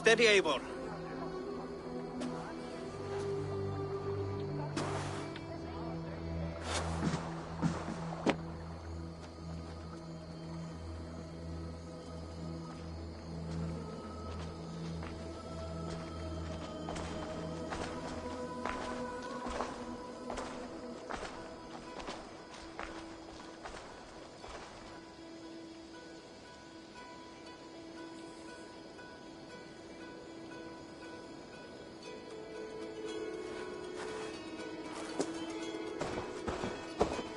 Steady, Eivor.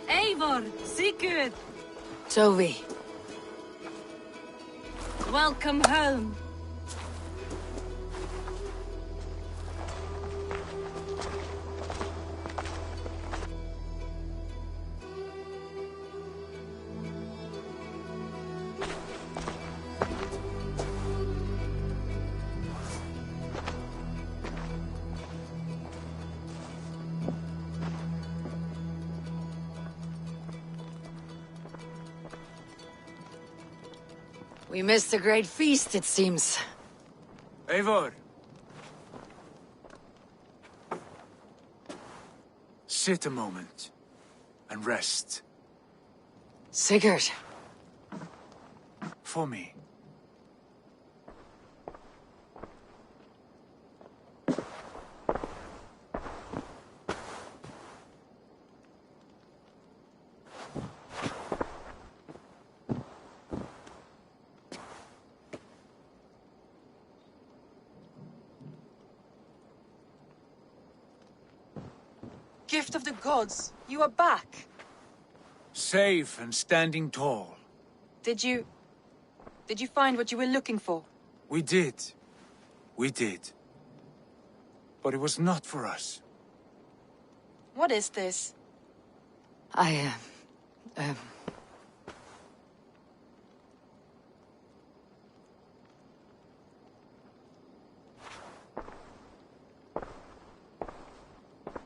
Eivor, Sigurd, Tovi. welcome home. We missed a great feast, it seems. Eivor! Sit a moment and rest. Sigurd. For me. Gift of the gods, you are back. Safe and standing tall. Did you find what you were looking for? We did. We did. But it was not for us. What is this?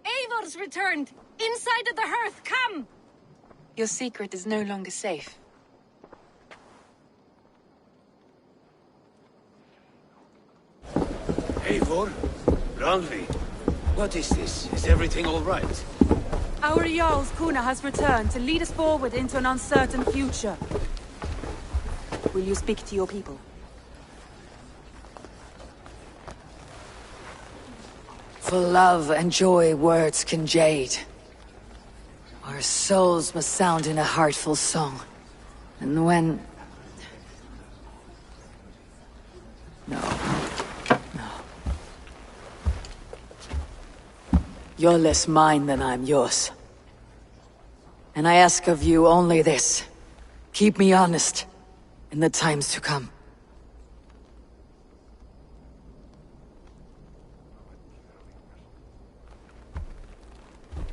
Eivor's returned! Inside of the hearth, come! Your secret is no longer safe. Eivor? Randvi? What is this? Is everything all right? Our Jarl's Kuna has returned to lead us forward into an uncertain future. Will you speak to your people? For love and joy words can jade. Our souls must sound in a heartful song. And when... No. You're less mine than I'm yours. And I ask of you only this. Keep me honest in the times to come.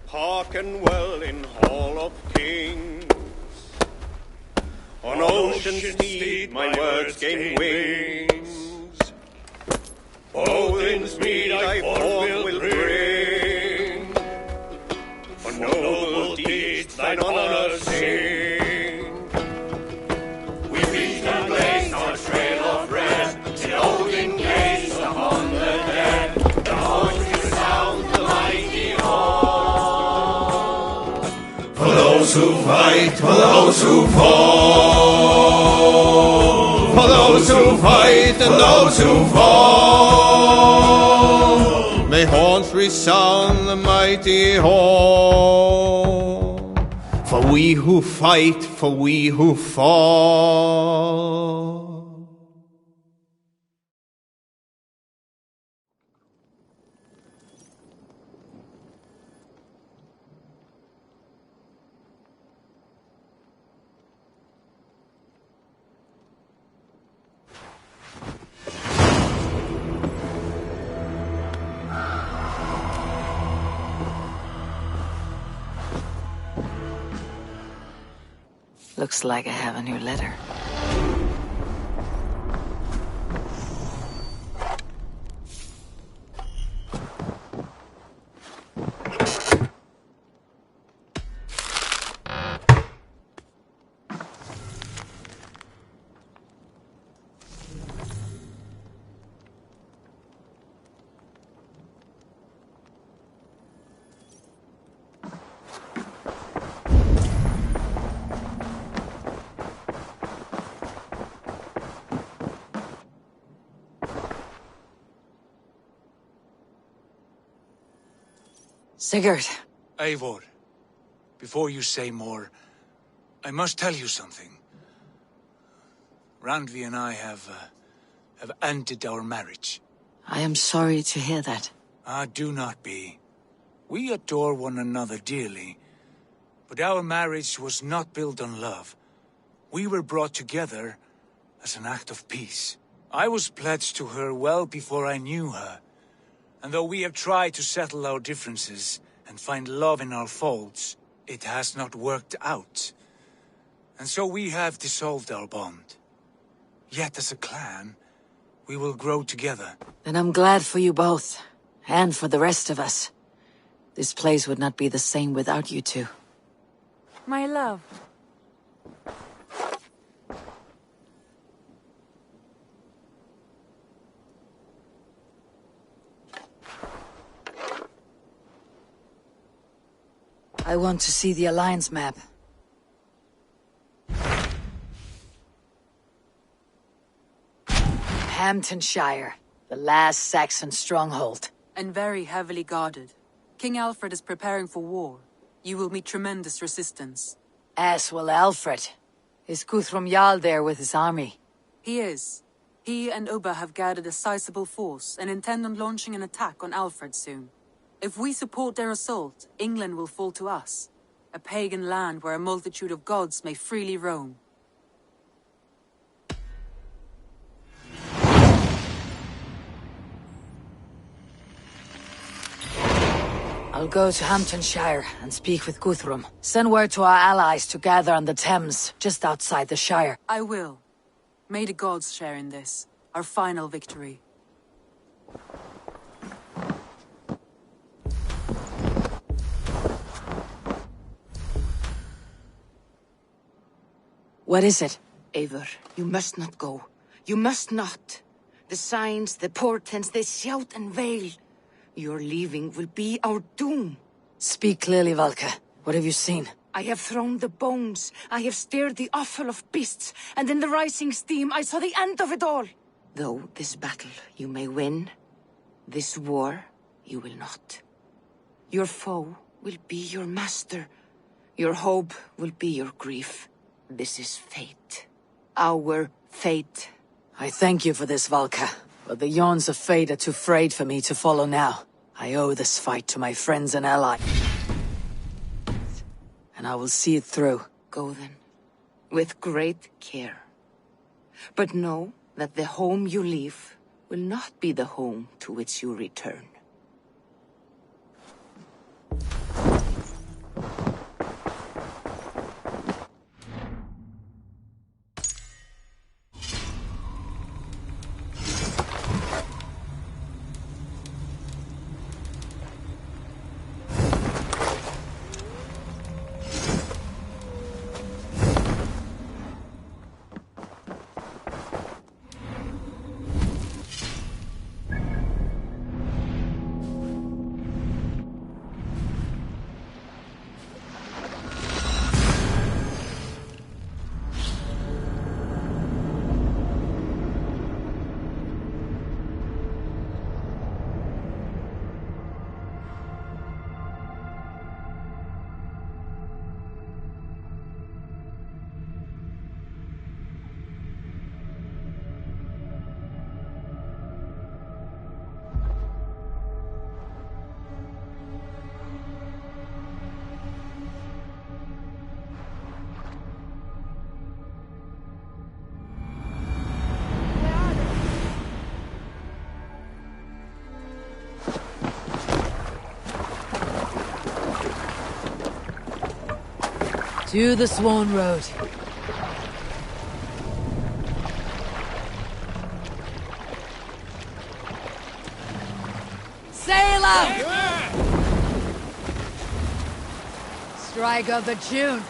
Hearken well in Hall of Kings. On ocean steed my words gain wings. Odin's mead I forth will bring. For noble deeds thine honor sing. We reach the place our trail of red. Till Odin gaze upon the dead. The voices sound the mighty hall. For those who fight, for those who fall. For those who fight and those who fall. May horns resound the mighty hall. For we who fight, for we who fall. Looks like I have a new letter. Sigurd. Eivor, before you say more, I must tell you something. Randvi and I have ended our marriage. I am sorry to hear that. Ah, do not be. We adore one another dearly, but our marriage was not built on love. We were brought together as an act of peace. I was pledged to her well before I knew her, and though we have tried to settle our differences and find love in our faults, it has not worked out. And so we have dissolved our bond. Yet as a clan, we will grow together. Then I'm glad for you both, and for the rest of us. This place would not be the same without you two. My love. I want to see the Alliance map. Hamptonshire, the last Saxon stronghold. And very heavily guarded. King Alfred is preparing for war. You will meet tremendous resistance. As will Alfred. Is Guthrum Jarl there with his army? He is. He and Ubba have gathered a sizable force and intend on launching an attack on Alfred soon. If we support their assault, England will fall to us. A pagan land where a multitude of gods may freely roam. I'll go to Hamptonshire and speak with Guthrum. Send word to our allies to gather on the Thames, just outside the Shire. I will. May the gods share in this, our final victory. What is it? Eivor, you must not go. You must not. The signs, the portents, they shout and wail. Your leaving will be our doom. Speak clearly, Valka. What have you seen? I have thrown the bones. I have stirred the offal of beasts. And in the rising steam, I saw the end of it all. Though this battle you may win, this war you will not. Your foe will be your master. Your hope will be your grief. This is fate. Our fate. I thank you for this, Valka. But the yawns of fate are too frayed for me to follow now. I owe this fight to my friends and allies. And I will see it through. Go then. With great care. But know that the home you leave will not be the home to which you return. To the Swan Road. Sail out! Strike of the tune.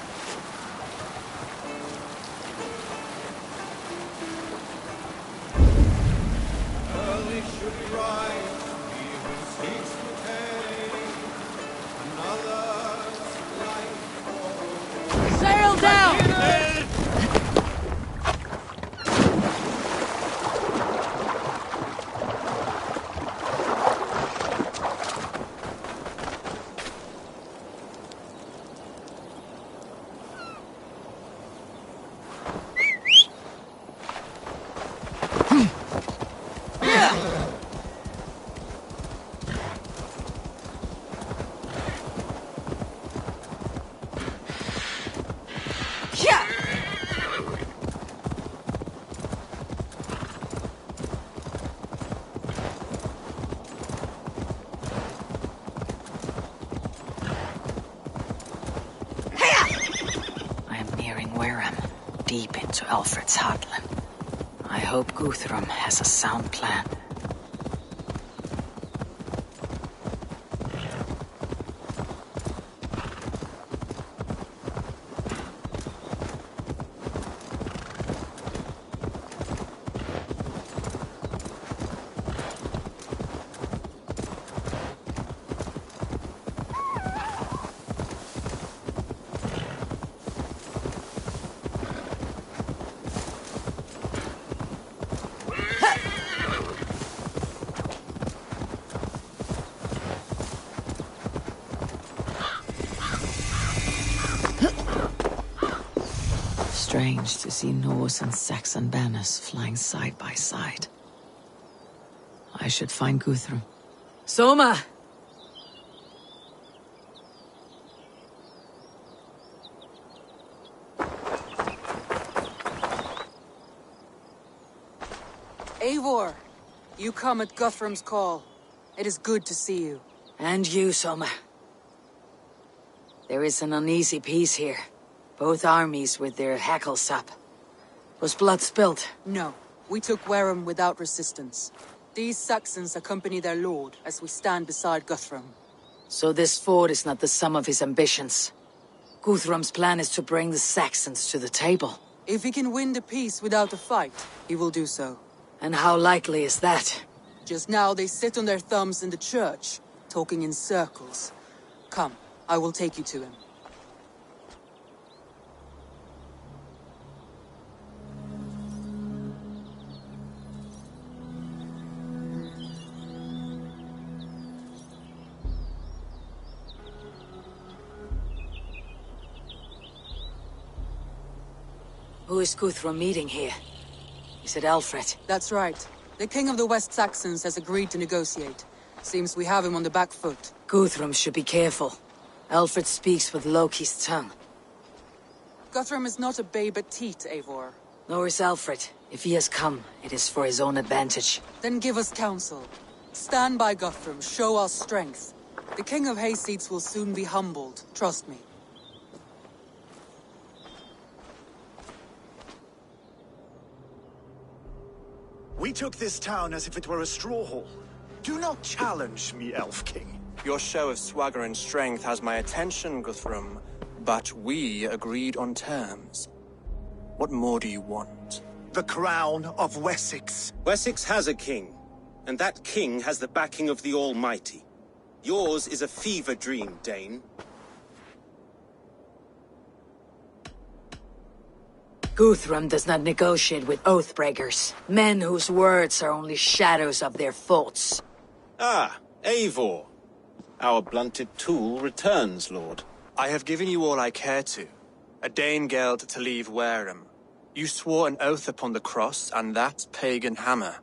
Early should rise, he who seeks to take another's life. Sail down! I am nearing Wareham, deep into Alfred's heartland. I hope Guthrum has a sound plan. Strange to see Norse and Saxon banners flying side by side. I should find Guthrum. Soma! Eivor, you come at Guthrum's call. It is good to see you. And you, Soma. There is an uneasy peace here. Both armies with their hackles up. Was blood spilled? No, we took Wareham without resistance. These Saxons accompany their lord as we stand beside Guthrum. So this fort is not the sum of his ambitions. Guthrum's plan is to bring the Saxons to the table. If he can win the peace without a fight, he will do so. And how likely is that? Just now they sit on their thumbs in the church, talking in circles. Come, I will take you to him. Who is Guthrum meeting here? Is it Alfred? That's right. The king of the West Saxons has agreed to negotiate. Seems we have him on the back foot. Guthrum should be careful. Alfred speaks with Loki's tongue. Guthrum is not a babe at teat, Eivor. Nor is Alfred. If he has come, it is for his own advantage. Then give us counsel. Stand by Guthrum, show our strength. The king of Hayseeds will soon be humbled, trust me. We took this town as if it were a straw hall. Do not challenge me, Elf King. Your show of swagger and strength has my attention, Guthrum. But we agreed on terms. What more do you want? The crown of Wessex. Wessex has a king, and that king has the backing of the Almighty. Yours is a fever dream, Dane. Guthrum does not negotiate with oathbreakers, men whose words are only shadows of their thoughts. Ah, Eivor. Our blunted tool returns, Lord. I have given you all I care to. A Danegeld to leave Wareham. You swore an oath upon the cross, and that pagan hammer.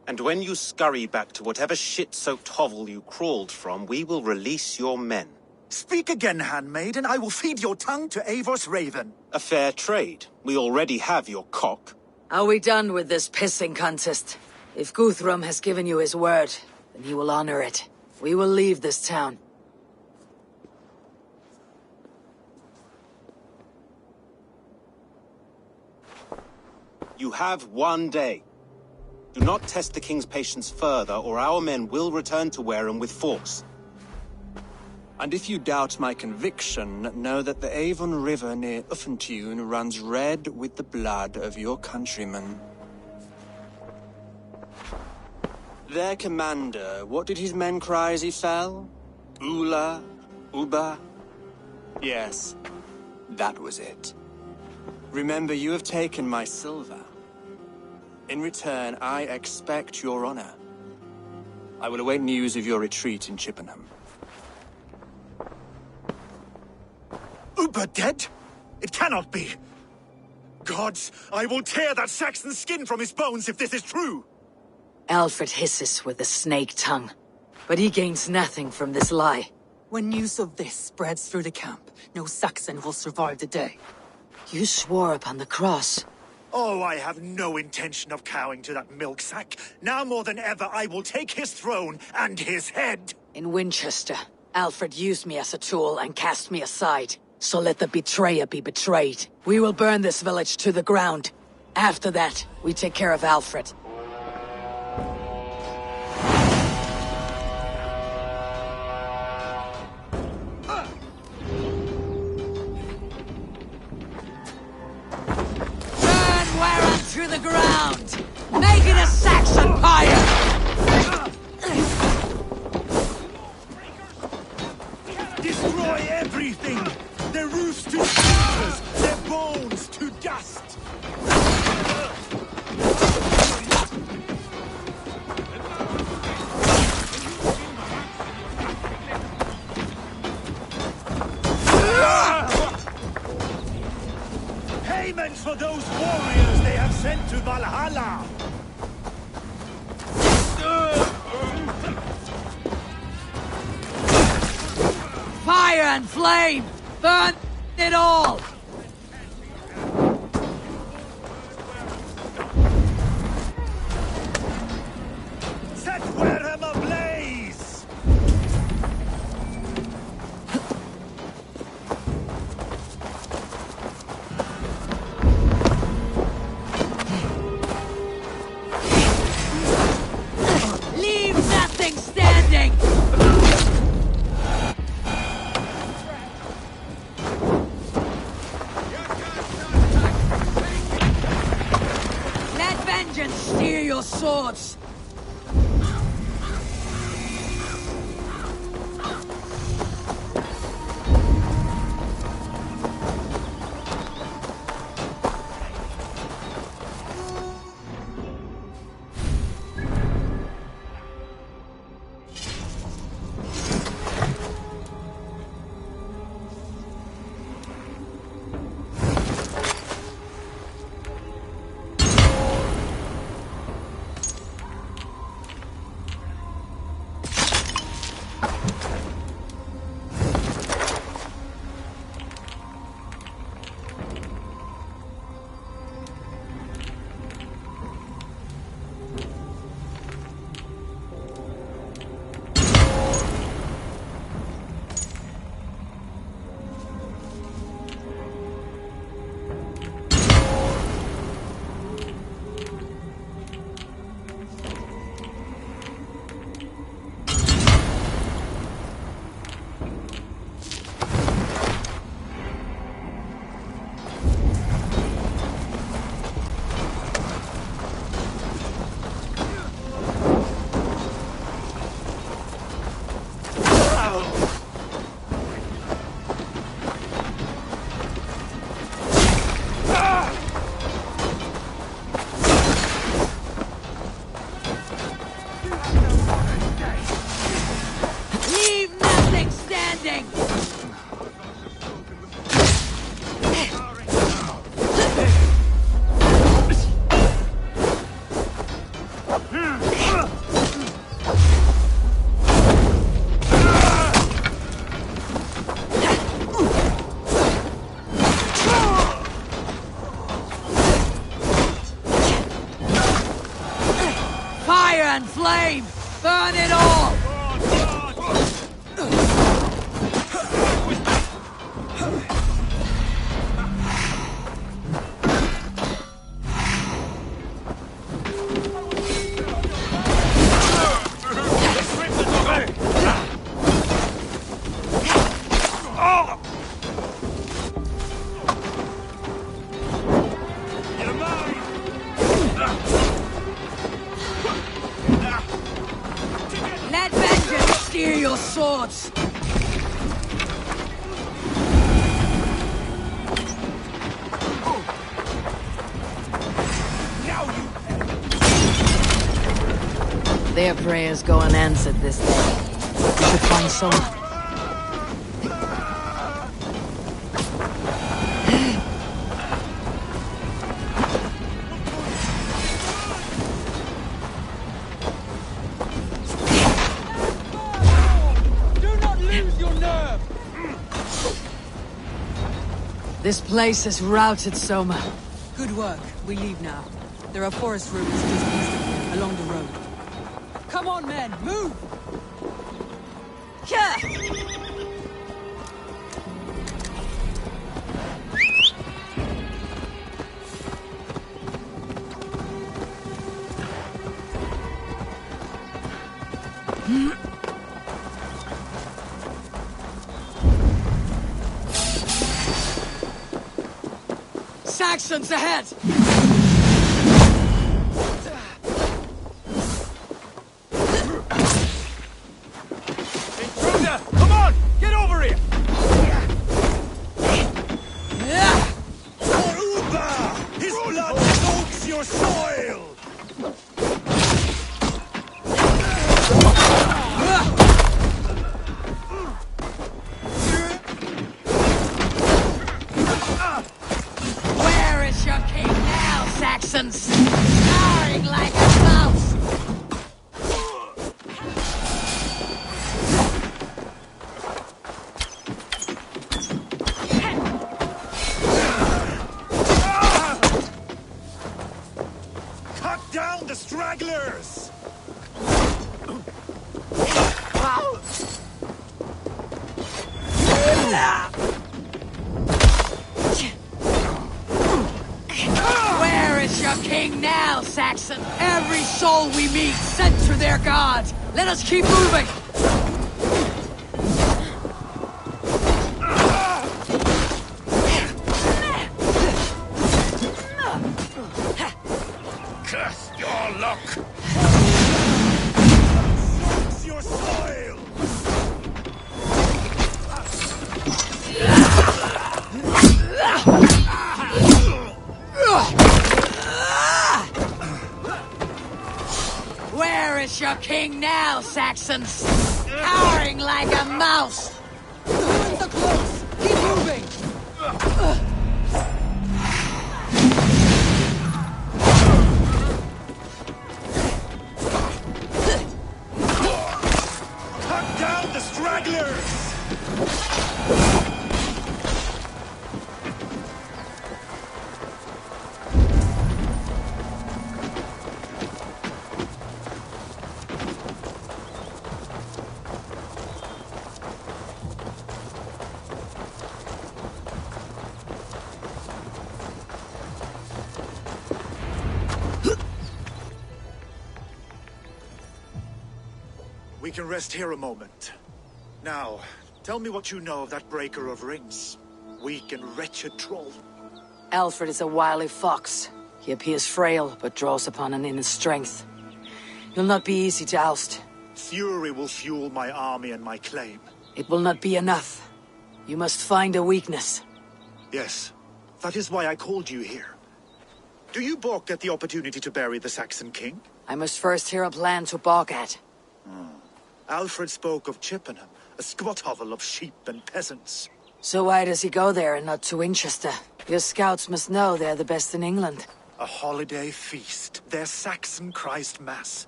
And when you scurry back to whatever shit-soaked hovel you crawled from, we will release your men. Speak again, handmaid, and I will feed your tongue to Eivor's raven. A fair trade. We already have your cock. Are we done with this pissing contest? If Guthrum has given you his word, then he will honor it. We will leave this town. You have 1 day. Do not test the king's patience further, or our men will return to Wareham with force. And if you doubt my conviction, know that the Avon River near Uffentune runs red with the blood of your countrymen. Their commander, what did his men cry as he fell? Ula? Uba? Yes, that was it. Remember, you have taken my silver. In return, I expect your honor. I will await news of your retreat in Chippenham. Uber dead? It cannot be. Gods, I will tear that Saxon's skin from his bones if this is true. Alfred hisses with a snake tongue, but he gains nothing from this lie. When news of this spreads through the camp, no Saxon will survive the day. You swore upon the cross. Oh, I have no intention of cowing to that milksack. Now more than ever, I will take his throne and his head. In Winchester, Alfred used me as a tool and cast me aside. So let the betrayer be betrayed. We will burn this village to the ground. After that, we take care of Alfred. To the ground! Make it a Saxon pyre! Destroy everything! Their roofs to splinters! Their bones to dust! Payment for those warriors they have sent to Valhalla! Fire and flame! Burn it all! Set Wareham ablaze! Leave nothing standing! Let vengeance steer your swords! and flame! Burn it all! Let vengeance steer your swords! Their prayers go unanswered this day. We should find someone. This place is routed, Soma. Good work. We leave now. There are forest ruins just east of here, along the road. Come on, men! Move! Yeah! Saxons ahead! Intruder! Come on! Get over here! For Uba! His blood soaks your soil! Where is your king now, Saxons? Towering like a mouse! Cut down the stragglers! Where is your king now, Saxon? Every soul we meet sent to their god. Let us keep moving. Curse your luck! Soaks your soil! Where is your king now, Saxons? Cowering like a mouse. Ruins are close! Keep moving! Cut down the stragglers! We can rest here a moment. Now, tell me what you know of that breaker of rings. Weak and wretched troll. Alfred is a wily fox. He appears frail, but draws upon an inner strength. He'll not be easy to oust. Fury will fuel my army and my claim. It will not be enough. You must find a weakness. Yes, that is why I called you here. Do you balk at the opportunity to bury the Saxon king? I must first hear a plan to balk at. Alfred spoke of Chippenham, a squat hovel of sheep and peasants. So why does he go there and not to Winchester? Your scouts must know they're the best in England. A holiday feast, their Saxon Christ Mass.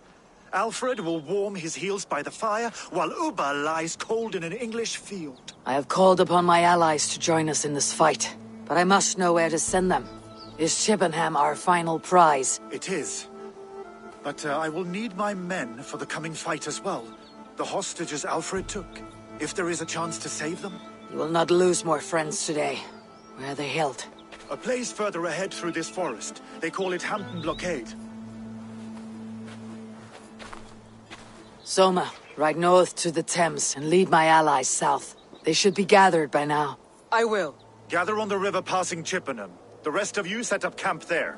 Alfred will warm his heels by the fire, while Uba lies cold in an English field. I have called upon my allies to join us in this fight, but I must know where to send them. Is Chippenham our final prize? It is. But I will need my men for the coming fight as well. The hostages Alfred took. If there is a chance to save them. You will not lose more friends today. Where are they held? A place further ahead through this forest. They call it Hampton Blockade. Soma, ride north to the Thames and lead my allies south. They should be gathered by now. I will. Gather on the river passing Chippenham. The rest of you set up camp there.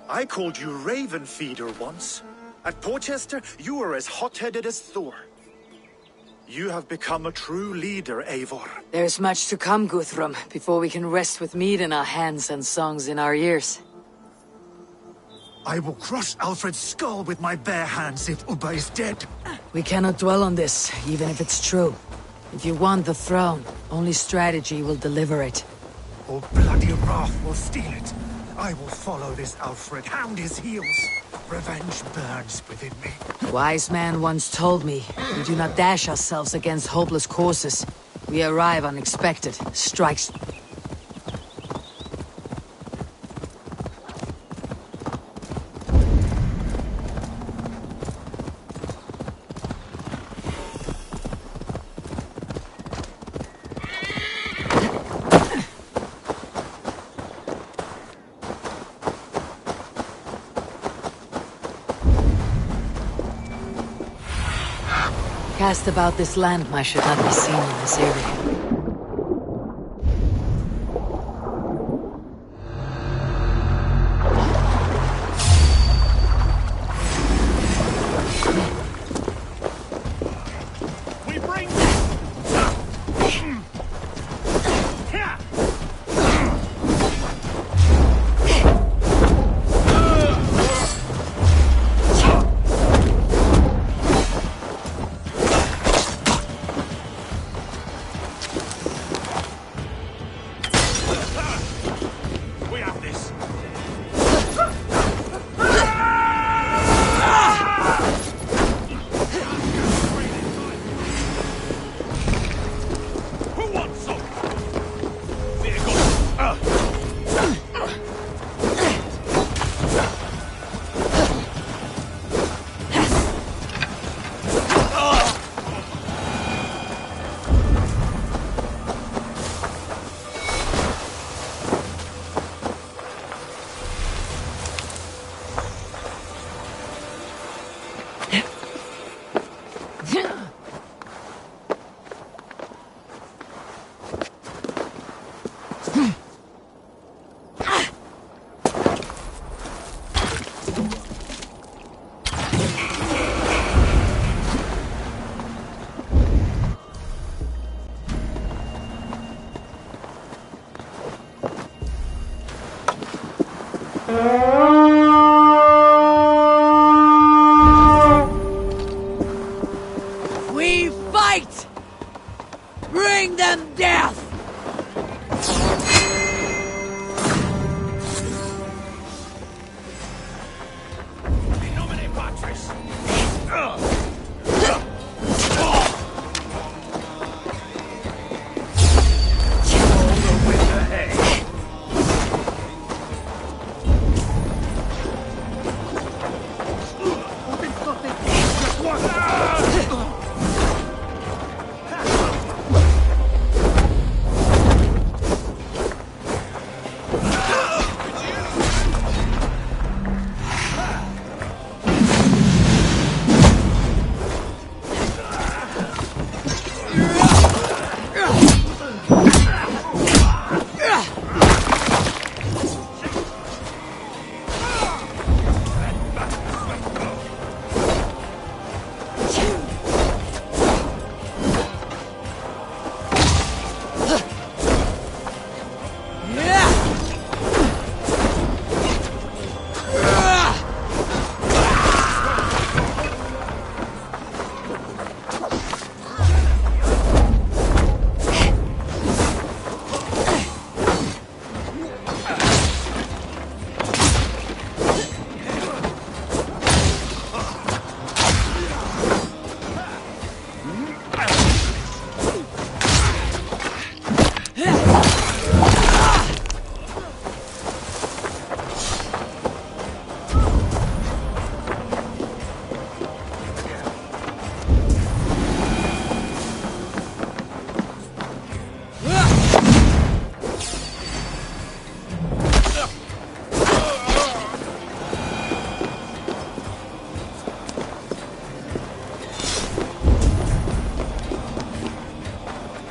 I called you Raven Feeder once. At Porchester, you were as hot-headed as Thor. You have become a true leader, Eivor. There's much to come, Guthrum, before we can rest with meat in our hands and songs in our ears. I will crush Alfred's skull with my bare hands if Ubba is dead. We cannot dwell on this, even if it's true. If you want the throne, only strategy will deliver it. Or bloody wrath will steal it. I will follow this Alfred, hound his heels. Revenge burns within me. A wise man once told me, we do not dash ourselves against hopeless courses. We arrive unexpected, strikes. Cast about this land might should not be seen in this area. We fight! Bring them death!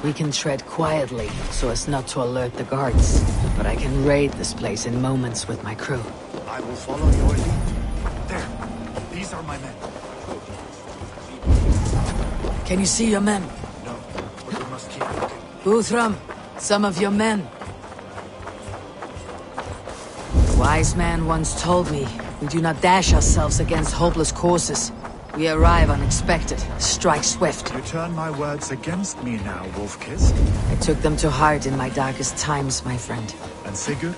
We can tread quietly, so as not to alert the guards. But I can raid this place in moments with my crew. I will follow your lead. There. These are my men. Can you see your men? No, but we must keep looking. Guthrum, some of your men. A wise man once told me, we do not dash ourselves against hopeless courses. We arrive unexpected, strike swift. You turn my words against me now, Wolf-Kissed. I took them to heart in my darkest times, my friend. And Sigurd?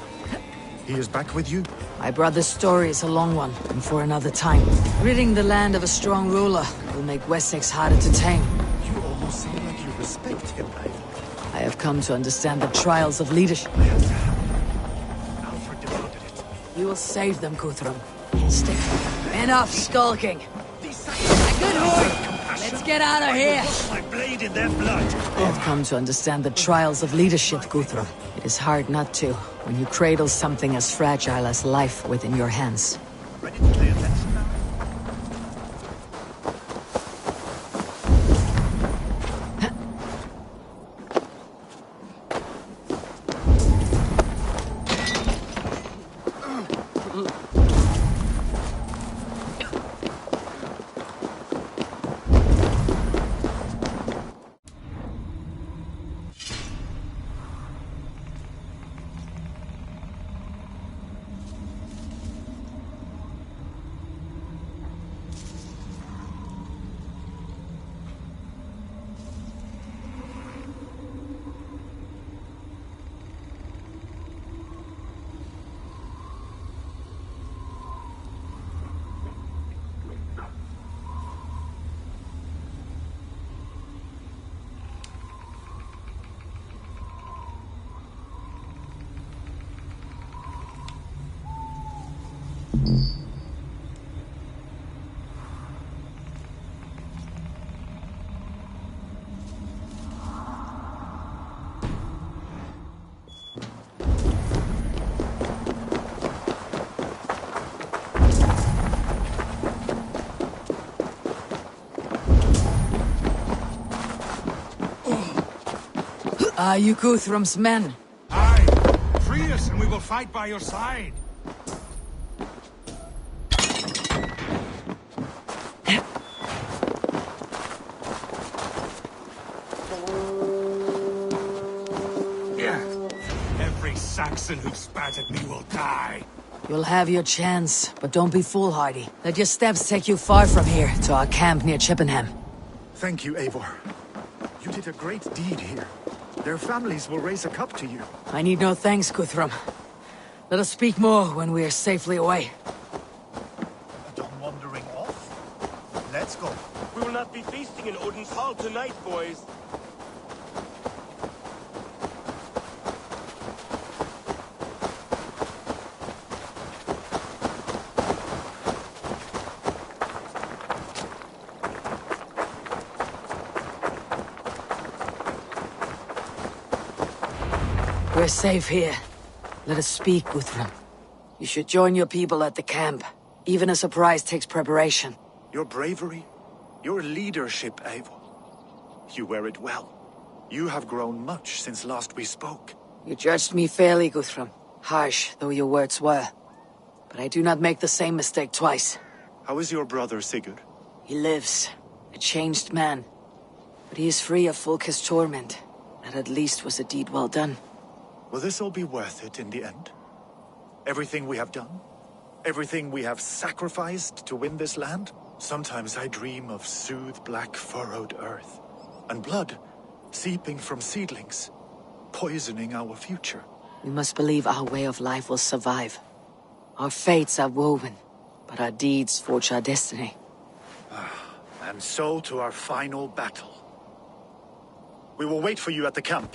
He is back with you? My brother's story is a long one, and for another time. Ridding the land of a strong ruler will make Wessex harder to tame. You almost seem like you respect him, Eivor. I have come to understand the trials of leadership. I have to help. Alfred demanded it. You will save them, Guthrum. Stay. Enough skulking! Good boy! Let's get out of here! My blade in their blood. I have come to understand the trials of leadership, Guthrum. It is hard not to, when you cradle something as fragile as life within your hands. Ready to pay attention now? Are you Guthrum's men? Aye! Free us and we will fight by your side! Every Saxon who spat at me will die! You'll have your chance, but don't be foolhardy. Let your steps take you far from here, to our camp near Chippenham. Thank you, Eivor. You did a great deed here. Their families will raise a cup to you. I need no thanks, Guthrum. Let us speak more when we are safely away. Done wandering off? Let's go. We will not be feasting in Odin's hall tonight, boys. We're safe here. Let us speak, Guthrum. You should join your people at the camp. Even a surprise takes preparation. Your bravery, your leadership, Eivor. You wear it well. You have grown much since last we spoke. You judged me fairly, Guthrum. Harsh though your words were. But I do not make the same mistake twice. How is your brother, Sigurd? He lives. A changed man. But he is free of Fulke's torment. That at least was a deed well done. Will this all be worth it in the end? Everything we have done? Everything we have sacrificed to win this land? Sometimes I dream of soothed black furrowed earth. And blood seeping from seedlings, poisoning our future. We must believe our way of life will survive. Our fates are woven, but our deeds forge our destiny. And so to our final battle. We will wait for you at the camp.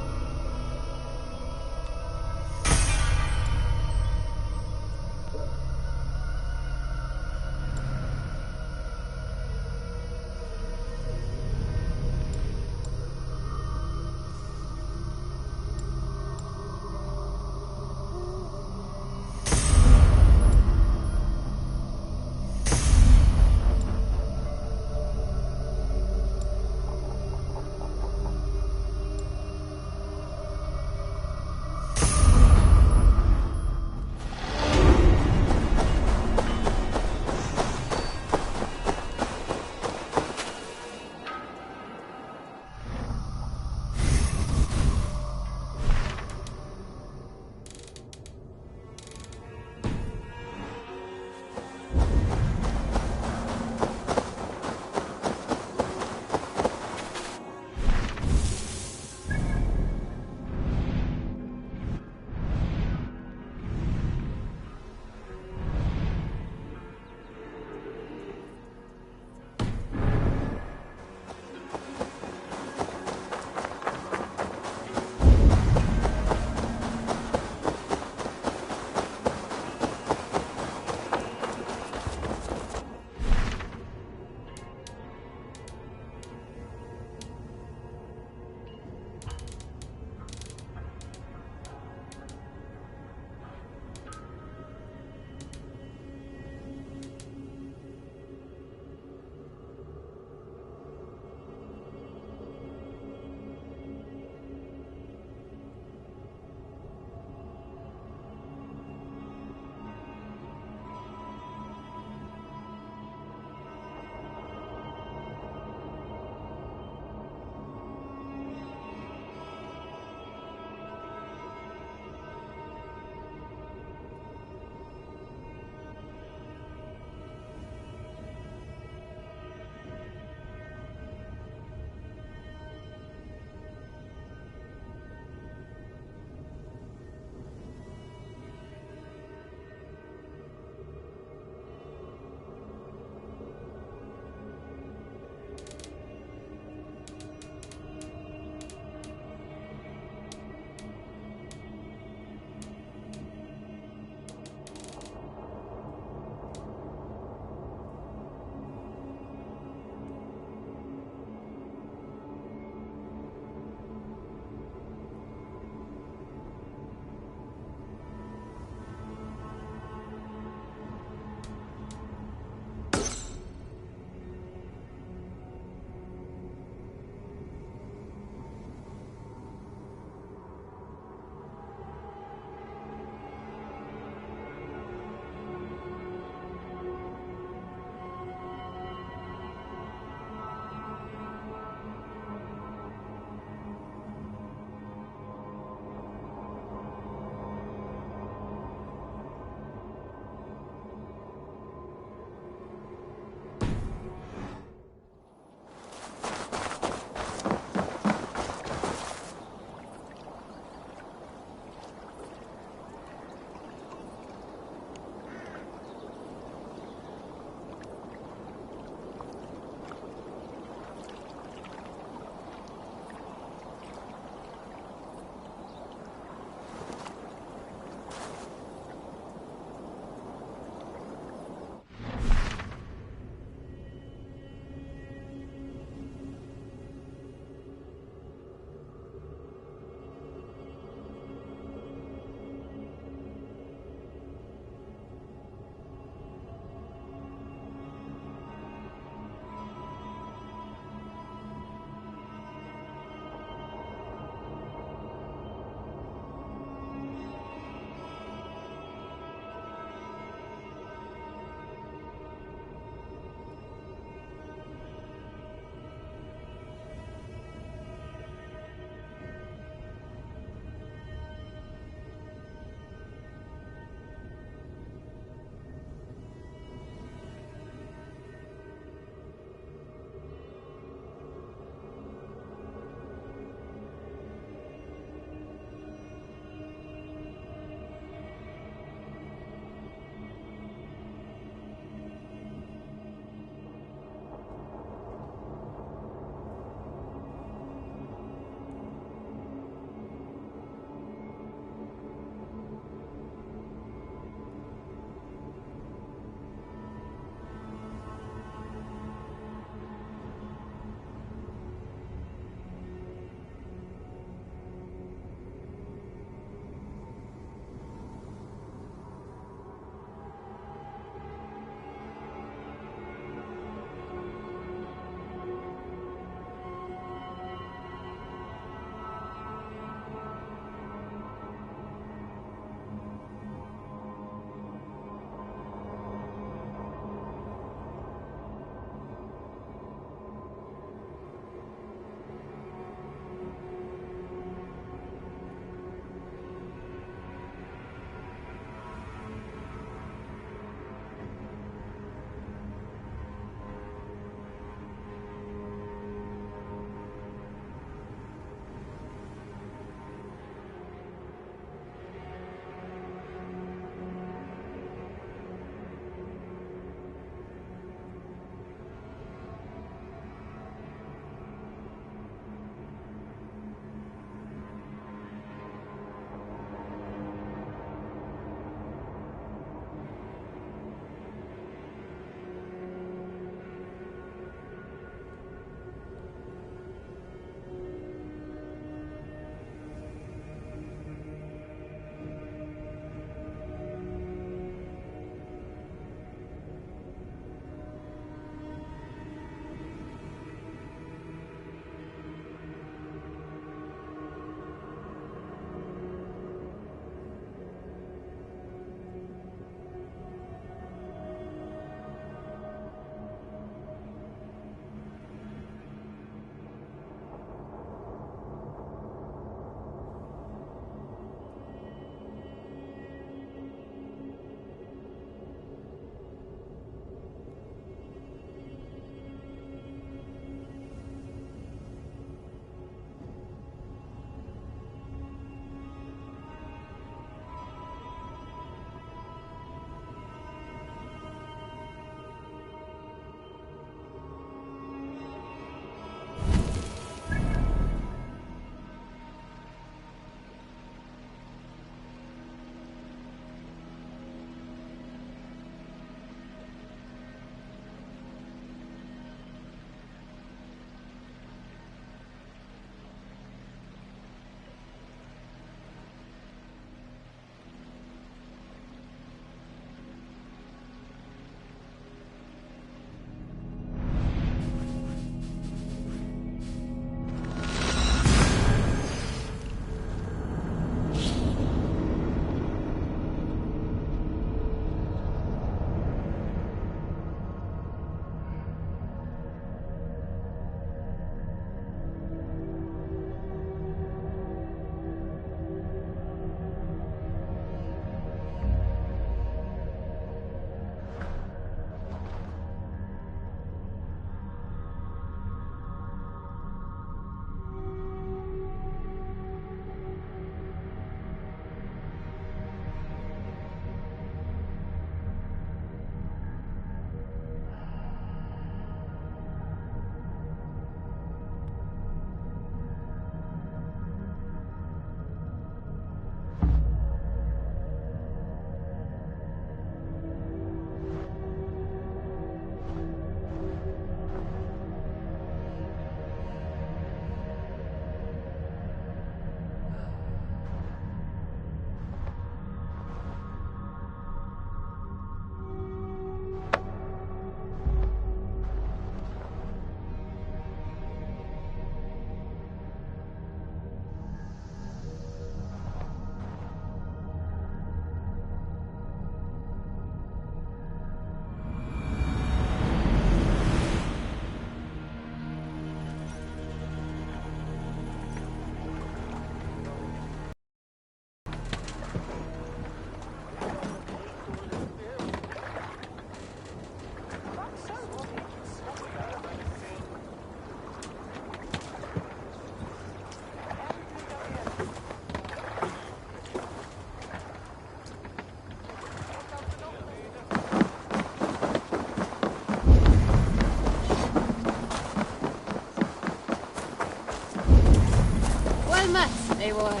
Eivor.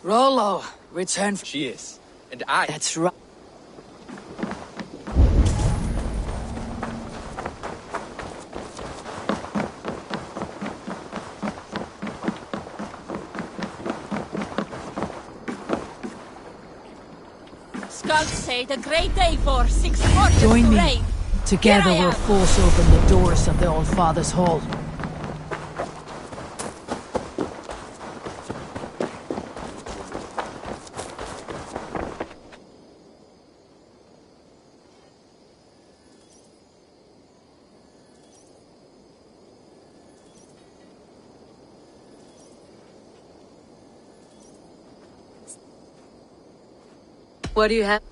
Rollo, return. She is. And I... That's right. Scouts say the great Eivor seeks warriors Join to me. reign. Together Here I we'll am. force open the doors of the Old Father's Hall. What do you have?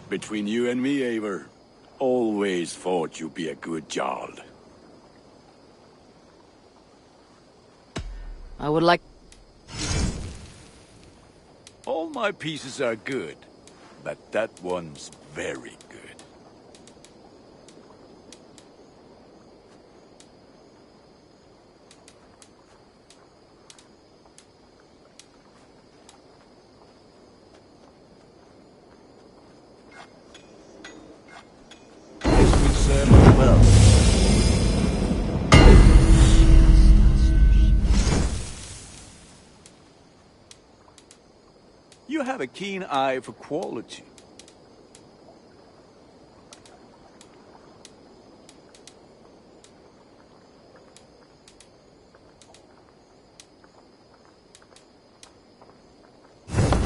Between you and me, Eivor, always thought you'd be a good Jarl. I would like... All my pieces are good, but that one's very good. This will serve us well. You have a keen eye for quality.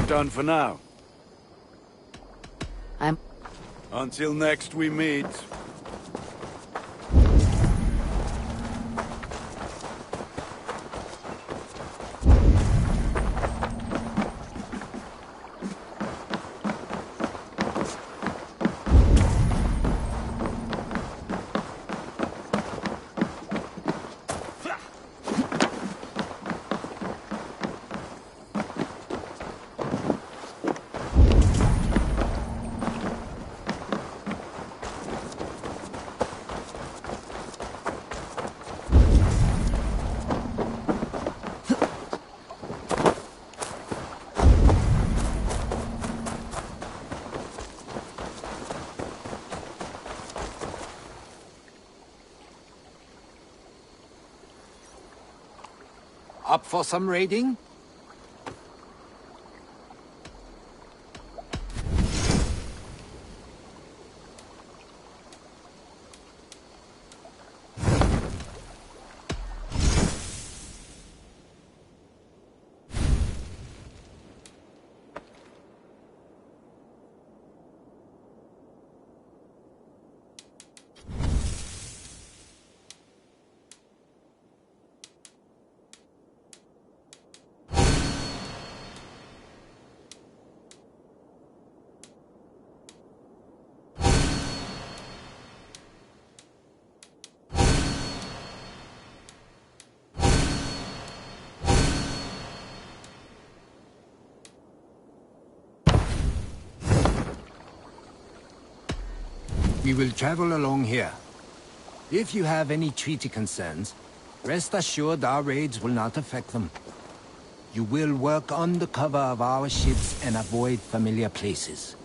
Done for now. I'm... Until next we meet. Up for some raiding? We will travel along here. If you have any treaty concerns, rest assured our raids will not affect them. You will work under cover of our ships and avoid familiar places.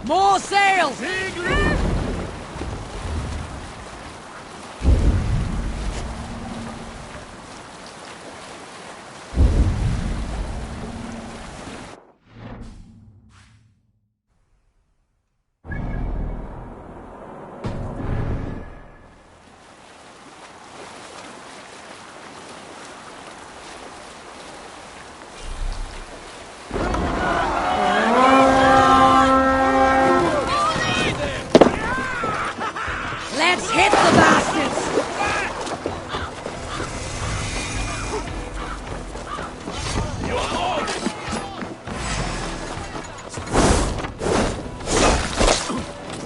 More sails! Let's hit the bastards!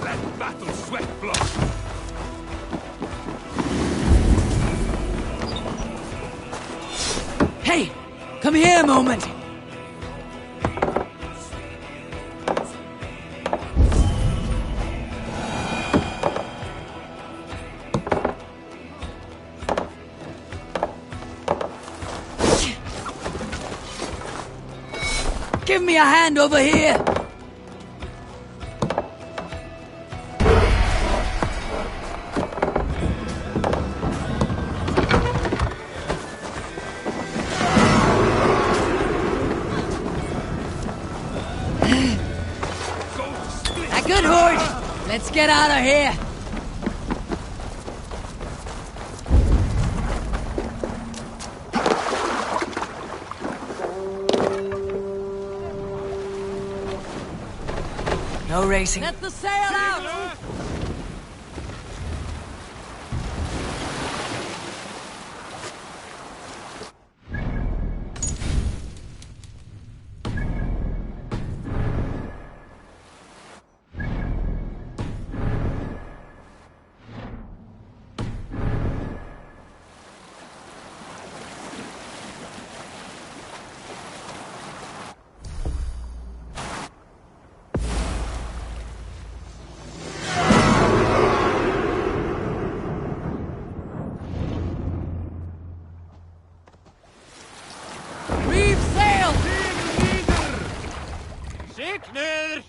Let battle sweat flow. Hey! Come here a moment! Give me a hand over here! A good horde! Let's get out of here! No racing. Let the sail out! Reef sail! Signor!